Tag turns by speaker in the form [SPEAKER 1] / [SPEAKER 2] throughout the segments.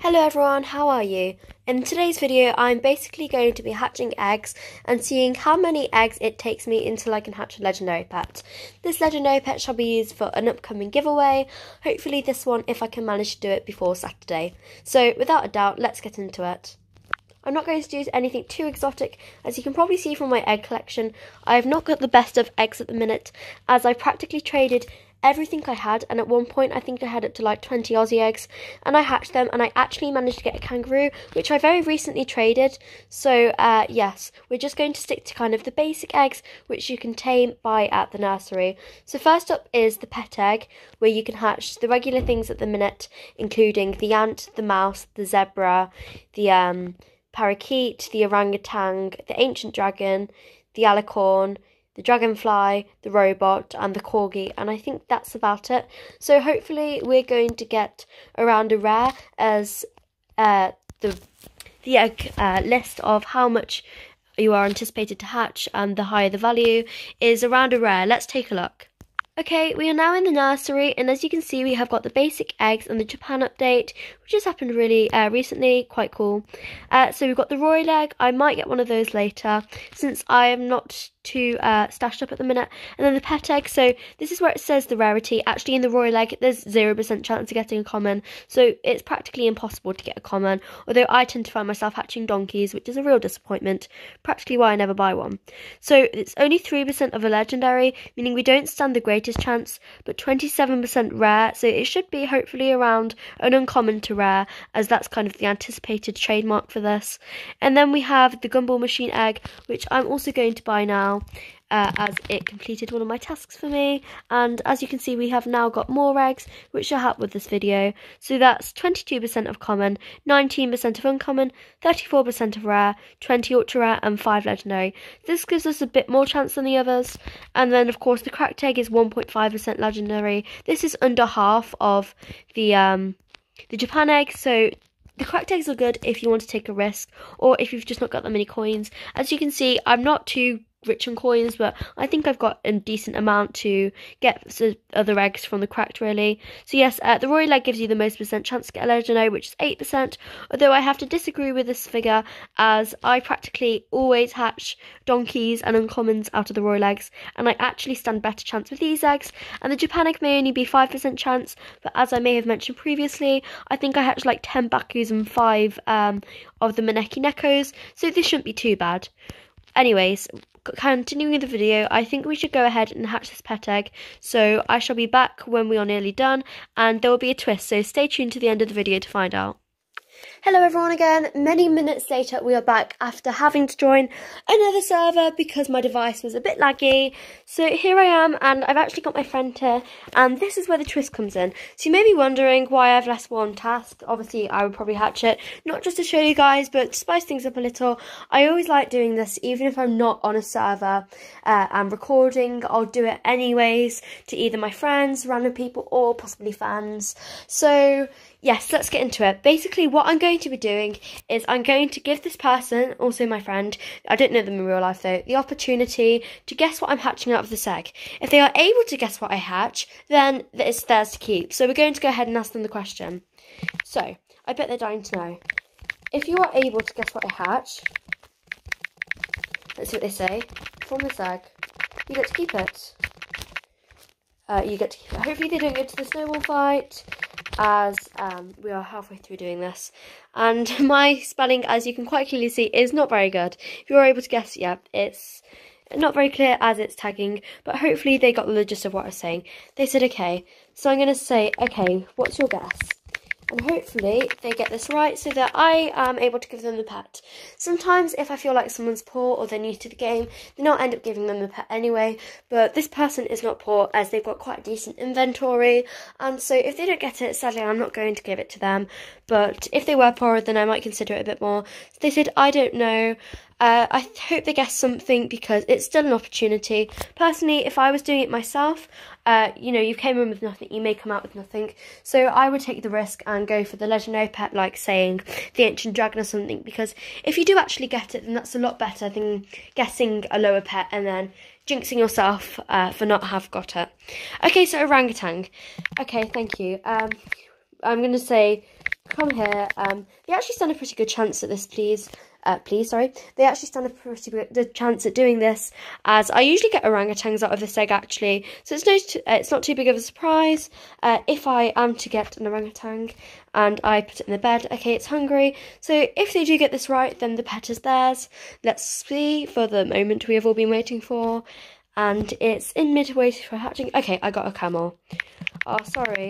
[SPEAKER 1] Hello everyone, how are you? In today's video, I'm basically going to be hatching eggs and seeing how many eggs it takes me until I can hatch a legendary pet. This legendary pet shall be used for an upcoming giveaway, hopefully this one if I can manage to do it before Saturday. So without a doubt, let's get into it. I'm not going to do anything too exotic. As you can probably see from my egg collection, I have not got the best of eggs at the minute, as I practically traded everything I had, and at one point I think I had up to like 20 Aussie eggs, and I hatched them, and I actually managed to get a kangaroo, which I very recently traded. So yes, we're just going to stick to kind of the basic eggs, which you can buy at the nursery. So first up is the pet egg, where you can hatch the regular things at the minute, including the ant, the mouse, the zebra, the parakeet, the orangutan, the ancient dragon, the alicorn, the dragonfly, the robot, and the corgi, and I think that's about it. So hopefully we're going to get around a rare, as the egg list of how much you are anticipated to hatch and the higher the value is around a rare. Let's take a look. Okay, we are now in the nursery, and as you can see we have got the basic eggs and the Japan update, which has happened really recently, quite cool. So we've got the royal egg. I might get one of those later, since I am not too stashed up at the minute. And then the pet egg, so this is where it says the rarity. Actually in the royal egg there's 0% chance of getting a common, so it's practically impossible to get a common, although I tend to find myself hatching donkeys, which is a real disappointment, practically why I never buy one. So it's only 3% of a legendary, meaning we don't stand the greatest chance, but 27% rare, so it should be hopefully around an uncommon to rare, as that's kind of the anticipated trademark for this. And then we have the gumball machine egg, which I'm also going to buy now, as it completed one of my tasks for me. And as you can see, we have now got more eggs, which will help with this video. So that's 22% of common, 19% of uncommon, 34% of rare, 20 ultra rare, and 5 legendary. This gives us a bit more chance than the others. And then of course the cracked egg is 1.5% legendary. This is under half of the Japan egg, so the cracked eggs are good if you want to take a risk, or if you've just not got that many coins. As you can see, I'm not too rich on coins, but I think I've got a decent amount to get other eggs from the cracked, really. So yes, the royal egg gives you the most percent chance to get a legendary, which is 8%, although I have to disagree with this figure, as I practically always hatch donkeys and uncommons out of the royal eggs, and I actually stand better chance with these eggs. And the Japan egg may only be 5% chance, but as I may have mentioned previously, I think I hatched like 10 Bakus and 5 of the Maneki Nekos, so this shouldn't be too bad. Anyways, continuing the video, I think we should go ahead and hatch this pet egg, so I shall be back when we are nearly done, and there will be a twist, so stay tuned to the end of the video to find out. Hello everyone again. Many minutes later we are back after having to join another server because my device was a bit laggy. So here I am, and I've actually got my friend here, and this is where the twist comes in. So you may be wondering why I've left one task. Obviously I would probably hatch it, not just to show you guys, but to spice things up a little. I always like doing this even if I'm not on a server and recording. I'll do it anyways to either my friends, random people, or possibly fans. So yes, let's get into it. Basically, what I'm going to be doing is I'm going to give this person, also my friend, I don't know them in real life though, the opportunity to guess what I'm hatching out of this egg. If they are able to guess what I hatch, then it's theirs to keep. So we're going to go ahead and ask them the question. So, I bet they're dying to know. If you are able to guess what I hatch, let's see what they say. From this egg, you get to keep it. You get to keep it. Hopefully they don't go to the snowball fight, as we are halfway through doing this, and my spelling, as you can quite clearly see, is not very good. If you're able to guess, yeah, it's not very clear as it's tagging, but hopefully they got the gist of what I was saying. They said okay, so I'm going to say, okay, what's your guess? And hopefully they get this right so that I am able to give them the pet. Sometimes if I feel like someone's poor or they're new to the game, then I'll end up giving them the pet anyway. But this person is not poor, as they've got quite a decent inventory. And so if they don't get it, sadly I'm not going to give it to them. But if they were poorer, then I might consider it a bit more. So they said, I don't know. I hope they guess something because it's still an opportunity. Personally, if I was doing it myself, you know, you came in with nothing, you may come out with nothing. So I would take the risk and go for the legendary pet, like saying the ancient dragon or something, because if you do actually get it, then that's a lot better than guessing a lower pet and then jinxing yourself for not have got it. Okay, so orangutan. Okay, thank you. I'm going to say come here. They actually stand a pretty good chance at this, They actually stand a pretty good chance at doing this, as I usually get orangutans out of this egg actually, so it's not too big of a surprise if I am to get an orangutan and I put it in the bed. Okay, it's hungry, so if they do get this right, then the pet is theirs. Let's see for the moment we have all been waiting for, and it's in midway for hatching. Okay, I got a camel. Oh, sorry.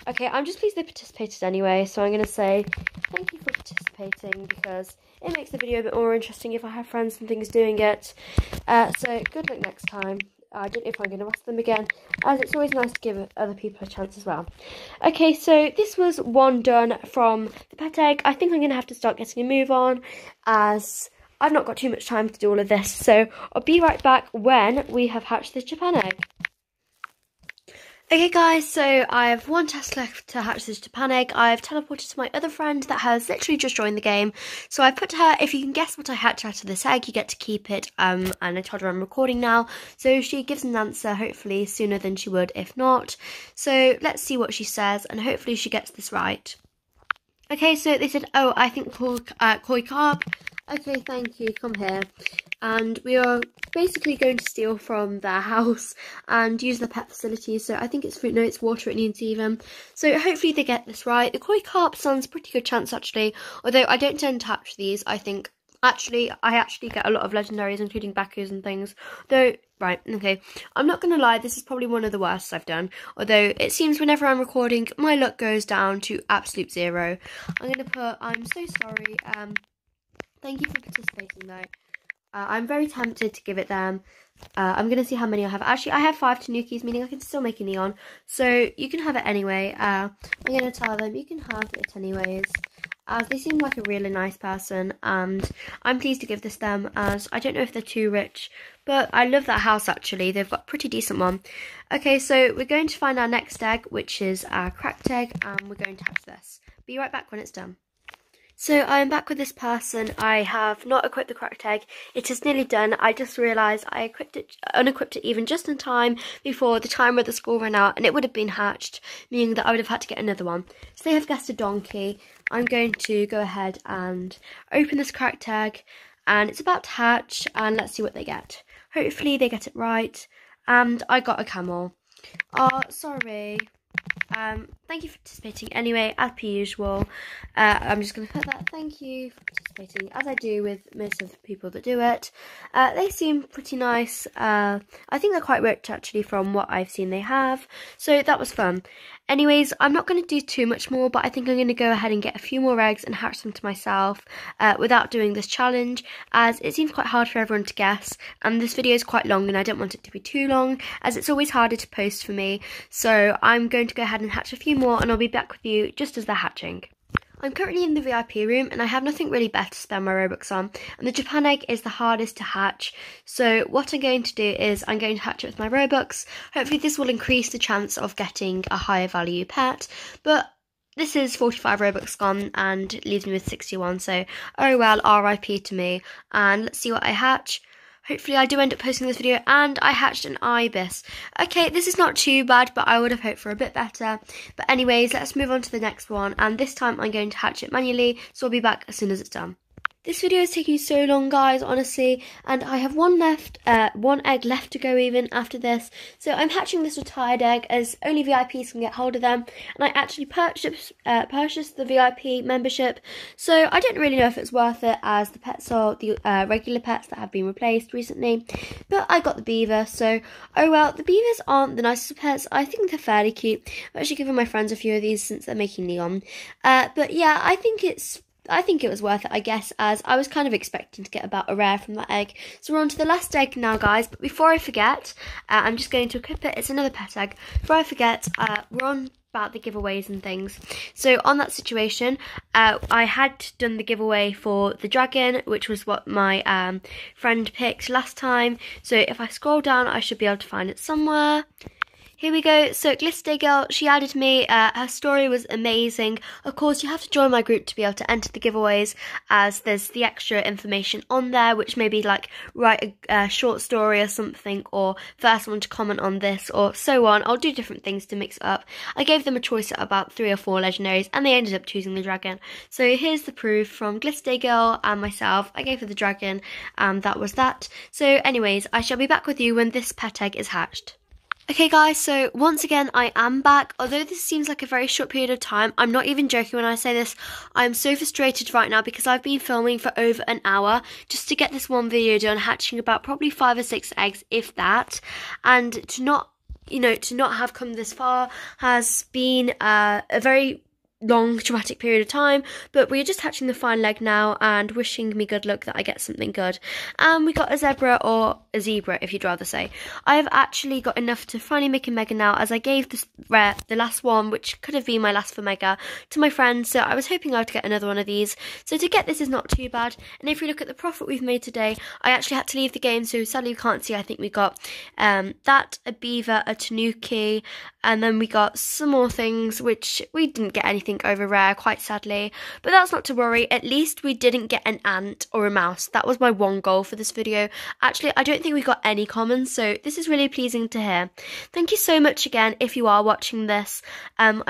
[SPEAKER 1] Okay, I'm just pleased they participated anyway, so I'm going to say thank you for participating, because it makes the video a bit more interesting if I have friends and things doing it. So good luck next time. I don't know if I'm going to ask them again, as it's always nice to give other people a chance as well. Okay, so this was one done from the pet egg. I think I'm going to have to start getting a move on, as I've not got too much time to do all of this. So I'll be right back when we have hatched this Japan egg. Okay guys, so I have one task left to hatch this Japan egg. I've teleported to my other friend that has literally just joined the game. So I put to her, if you can guess what I hatch out of this egg, you get to keep it. And I told her I'm recording now. So she gives an answer, hopefully sooner than she would if not. So let's see what she says, and hopefully she gets this right. Okay, so they said, oh, I think koi carp. Okay, thank you, come here. And we are basically going to steal from their house and use the pet facilities. So I think it's fruit, no, it's water it needs even. So hopefully they get this right. The koi carp sounds a pretty good chance actually, although I don't tend to hatch these. I think I actually get a lot of legendaries, including Bakus and things. Though, right, okay, I'm not going to lie, this is probably one of the worst I've done. Although it seems whenever I'm recording, my luck goes down to absolute zero. I'm going to put, I'm so sorry. Thank you for participating though. I'm very tempted to give it them. I'm going to see how many I have. Actually, I have 5 Tanukis, meaning I can still make a neon. So you can have it anyway. I'm going to tell them you can have it anyways, as they seem like a really nice person. And I'm pleased to give this them, as I don't know if they're too rich. But I love that house actually. They've got a pretty decent one. Okay, so we're going to find our next egg, which is our cracked egg. And we're going to hatch this. Be right back when it's done. So I'm back with this person. I have not equipped the cracked egg. It is nearly done. I just realised I unequipped it even just in time before the timer of the school ran out, and it would have been hatched, meaning that I would have had to get another one. So they have guessed a donkey. I'm going to go ahead and open this cracked egg, and it's about to hatch, and let's see what they get. Hopefully they get it right, and I got a camel. Oh, sorry. Thank you for participating anyway, as per usual. I'm just going to put that thank you for participating, as I do with most of the people that do it. They seem pretty nice. I think they're quite rich actually from what I've seen they have, so that was fun. Anyways, I'm not going to do too much more, but I think I'm going to go ahead and get a few more eggs and hatch them to myself without doing this challenge, as it seems quite hard for everyone to guess, and this video is quite long and I don't want it to be too long, as it's always harder to post for me. So I'm going to go ahead and hatch a few more, and I'll be back with you just as they're hatching. I'm currently in the VIP room and I have nothing really better to spend my Robux on, and the Japan egg is the hardest to hatch. So what I'm going to do is I'm going to hatch it with my Robux. Hopefully this will increase the chance of getting a higher value pet, but this is 45 Robux gone and leaves me with 61, so oh well, RIP to me. And let's see what I hatch. Hopefully I do end up posting this video, and I hatched an ibis. Okay, this is not too bad, but I would have hoped for a bit better. But anyways, let's move on to the next one, and this time I'm going to hatch it manually, so I'll be back as soon as it's done. This video is taking so long, guys, honestly, and I have one egg left to go even after this. So I'm hatching this retired egg, as only VIPs can get hold of them, and I actually purchased the VIP membership. So I don't really know if it's worth it, as the pets are the regular pets that have been replaced recently. But I got the beaver, so oh well. The beavers aren't the nicest pets. I think they're fairly cute. I've actually given my friends a few of these since they're making neon. But yeah, I think it was worth it, I guess, as I was kind of expecting to get about a rare from that egg. So we're on to the last egg now, guys. But before I forget, I'm just going to equip it. It's another pet egg. Before I forget, we're on about the giveaways and things. So on that situation, I had done the giveaway for the dragon, which was what my friend picked last time. So if I scroll down, I should be able to find it somewhere. Here we go. So Glitter Girl, she added me. Her story was amazing. Of course, you have to join my group to be able to enter the giveaways, as there's the extra information on there, which may be like write a short story or something, or first one to comment on this, or so on. I'll do different things to mix it up. I gave them a choice at about 3 or 4 legendaries, and they ended up choosing the dragon. So here's the proof from Glitter Girl and myself. I gave her the dragon, and that was that. So anyways, I shall be back with you when this pet egg is hatched. Okay guys, so once again I am back. Although this seems like a very short period of time, I'm not even joking when I say this. I'm so frustrated right now because I've been filming for over an hour just to get this one video done, hatching about probably 5 or 6 eggs, if that. And to not have come this far has been a very long traumatic period of time, but we're just hatching the final egg now and wishing me good luck that I get something good. And we got a zebra, or a zebra if you'd rather say. I've actually got enough to finally make a mega now, as I gave this rare, the last one, which could have been my last for mega, to my friends, so I was hoping I would get another one of these. So to get this is not too bad. And if we look at the profit we've made today, I actually had to leave the game, so sadly you can't see. I think we got that, a beaver, a tanuki, and then we got some more things which we didn't get anything over rare, quite sadly, but that's not to worry. At least we didn't get an ant or a mouse. That was my one goal for this video. Actually, I don't think we got any commons, so this is really pleasing to hear. Thank you so much again if you are watching this. I'm